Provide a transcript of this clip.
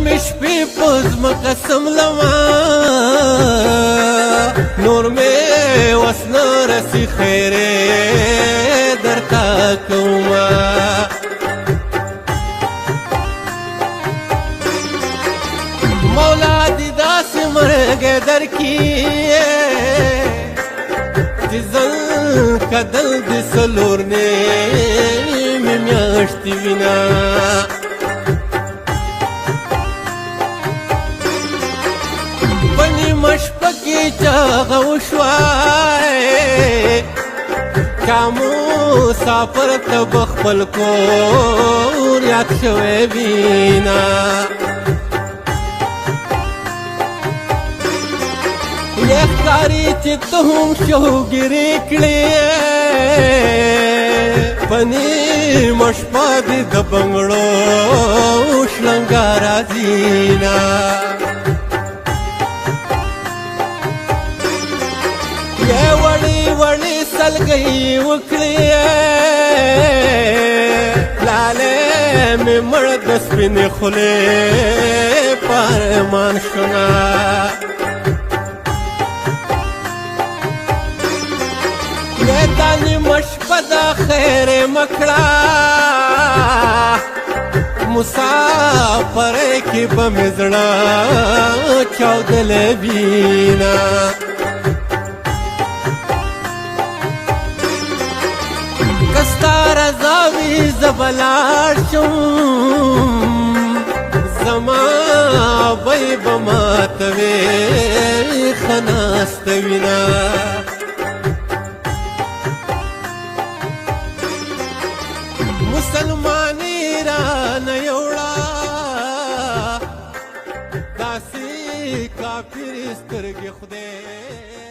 مې شپې په ځمکه سملمه نور مې وس نه رسي خیرې درته کومه مولا دې داسې مرګی درکړي چې زل کدل دې څلور نیمې میاشتې وینه په نیمه شپه کې چاغه وشوای چا مسافر ته به خپل کور یاد شوی وینه ښکاري چې ته هم شوګیرې کړې په نیمه شپه دې د بنګړو شلنګا راځي نه یې وړې وړې سلګۍ وکړې لالې مې مړ د سپینې خولې په ارمان شونه دا نیمه شپه دا خیر مکړه مسافرۍ کې به مې زړه چاودلی وینه که ستا رضا وي زه به لاړ شم زما بی به ماته وې ښه ناسته وینه مسلمانی رانه یوړه داسې کافر سترګې خدای